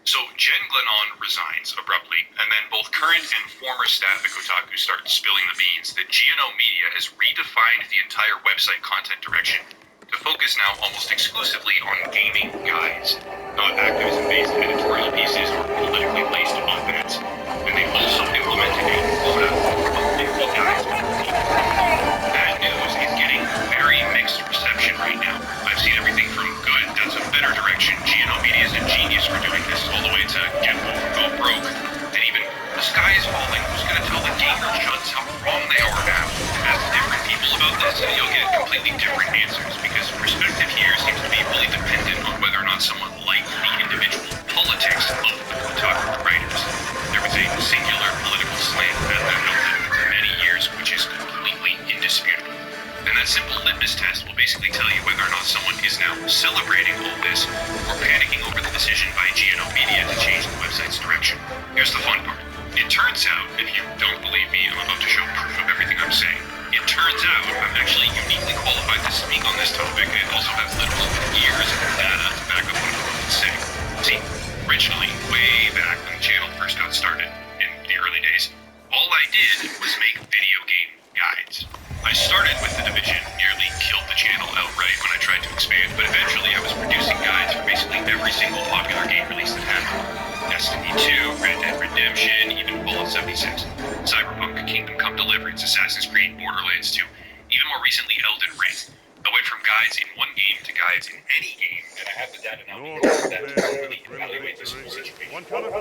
So Jen Glennon resigns abruptly, and then both current and former staff at Kotaku start spilling the beans that GNO Media has redefined the entire website content direction to focus now almost exclusively on gaming guides, not activism-based editorial pieces or politically laced op-eds. And they also implemented a quota of 50 guides per week. That news is getting very mixed reception right now. I've seen everything from good, that's a better direction, GNO Media is a genius for doing this, all the way to get woke, go broke, and even the sky is falling, who's going to tell the gamer chuds how wrong they are now? Ask different people about this and you'll get completely different answers, because perspective here seems to be really dependent on whether or not someone liked the individual politics of the Kotaku writers. There was a singular political slant at that outlet for many years, which is completely indisputable. And that simple litmus test will basically tell you whether or not someone is now celebrating all this or panicking over the decision by GNO Media to change the website's direction. Here's the fun part. It turns out, if you don't believe me, I'm about to show proof of everything I'm saying. It turns out I'm actually uniquely qualified to speak on this topic and also have literal years of data to back up what I'm about to say. See, originally, way back when the channel first got started, in the early days, all I did was make video game guides. I started with the division, nearly killed the channel outright when I tried to expand, but eventually I was producing guides for basically every single popular game release that happened. Destiny 2, Red Dead Redemption, even Fallout 76, Cyberpunk, Kingdom Come Deliverance, Assassin's Creed, Borderlands 2, even more recently Elden Ring. I went from guides in one game to guides in any game, and I have the data now because of that to really evaluate this whole situation.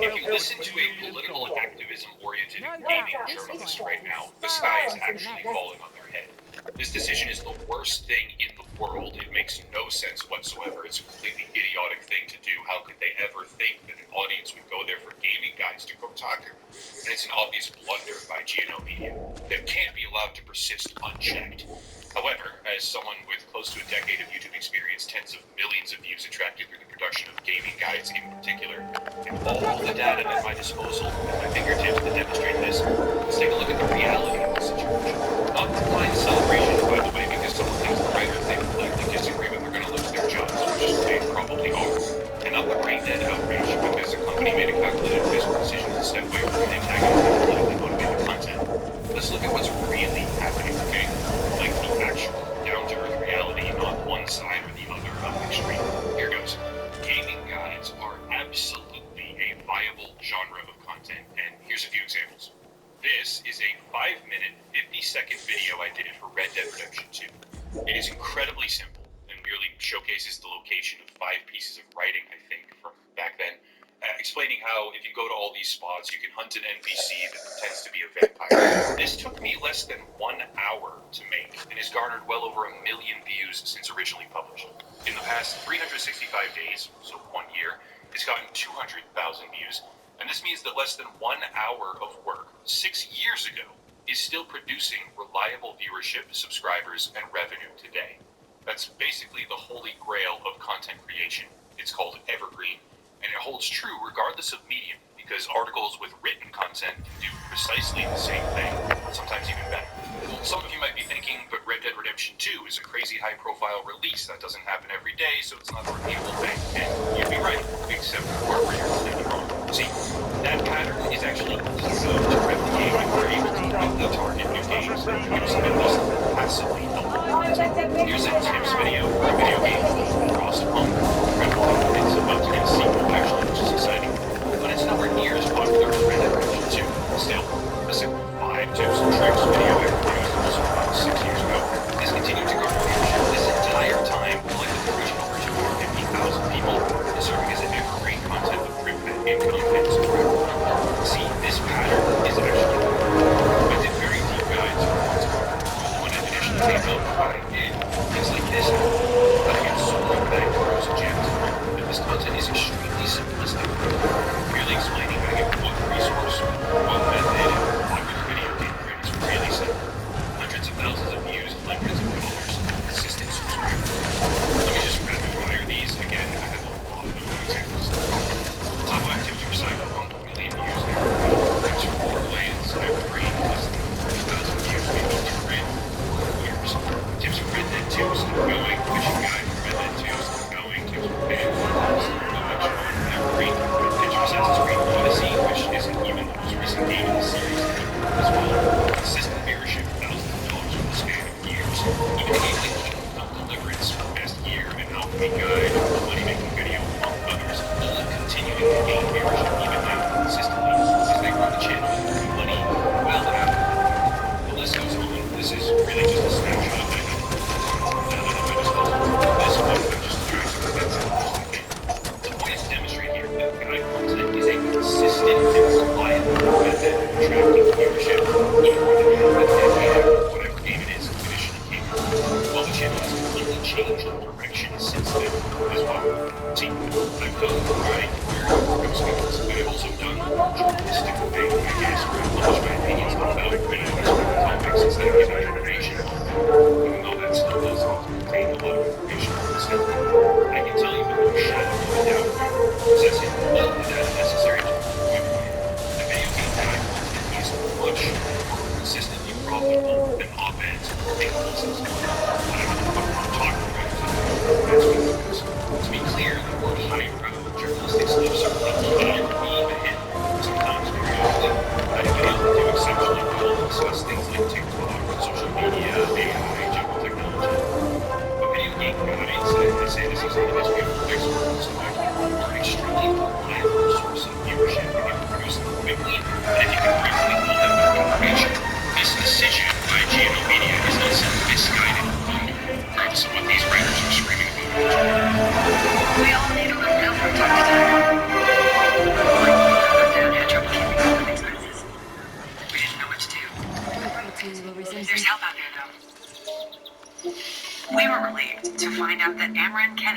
If you listen to a political activism-oriented gaming journalist right now, the sky is actually falling on their head. This decision is the worst thing in the world. It makes no sense whatsoever. It's a completely idiotic thing to do. How could they ever think that an audience would go there for gaming guides to Kotaku? And it's an obvious blunder by GNO Media that can't be allowed to persist unchecked. However, as someone with close to a decade of YouTube experience, tens of millions of views attracted through the production of gaming guides in particular, and all the data at my disposal, at my fingertips to demonstrate this, let's take a look at the reality of the situation. Not the blind celebration, by the way, because someone thinks the writer they completely disagree with are going to lose their jobs, which they probably are. And not the brain dead outrage, because a company made a calculated fiscal decision to step away from antagonizing politically motivated content. Let's look at what's really happening, okay? Like the actual down-to-earth reality, not one side or the other of the extreme. Here goes. Gaming guides are absolutely a viable genre of content, and here's a few examples. This is a 5-minute, 50-second video I did for Red Dead Redemption 2. It is incredibly simple and merely showcases the location of 5 pieces of writing, I think, from back then, explaining how if you go to all these spots, you can hunt an NPC that pretends to be a vampire. This took me less than 1 hour to make and has garnered well over 1 million views since originally published. In the past 365 days, so 1 year, it's gotten 200,000 views, and this means that less than 1 hour of work 6 years ago is still producing reliable viewership, subscribers, and revenue today. That's basically the holy grail of content creation. It's called evergreen. And it holds true regardless of medium, because articles with written content do precisely the same thing, sometimes even better. Some of you might be thinking, but Red Dead Redemption 2 is a crazy high-profile release. That doesn't happen every day, so it's not a repeatable thing. And you'd be right, except for the part where you're completely wrong. See, that pattern is actually easy to replicate if we're able to quickly target new games using at least passively helpful content. Here's a tips video for a video game called Frostpunk. It's about to get a sequel, actually, which is exciting. But it's nowhere near as popular as Red Dead Redemption 2. Still, a simple 5 tips and tricks video I produced also about 6 years ago has continued to garner viewership this entire time, like the original version for 50,000 people, is serving as an evergreen content with drip-fed income and subscriber. See, this pattern is actually I did very deep guides for months ago. When I initially came out with what I did, things like this happened. But I get so much back to Rose and Gems, that this content is extremely simplistic. Merely explaining how to get what resource, what method, and what video game credits really simple. Hundreds of thousands of views, hundreds of dollars, consistent subscribers. Let me just rapid fire these. Again, I have a lot of examples. Top 5 tips for Cyberpunk, 1 million views there. Tips for Borderlands, evergreen, less than 40,000 views, maybe 2 grand, 4 years. Tips for Red Dead 2, still going. Fishing guide for Red Dead 2, still going. Tips for Pitch, still going. Evergreen for Pitch even more than half a decade after whatever game it is initially came out. Well, the channel has completely changed over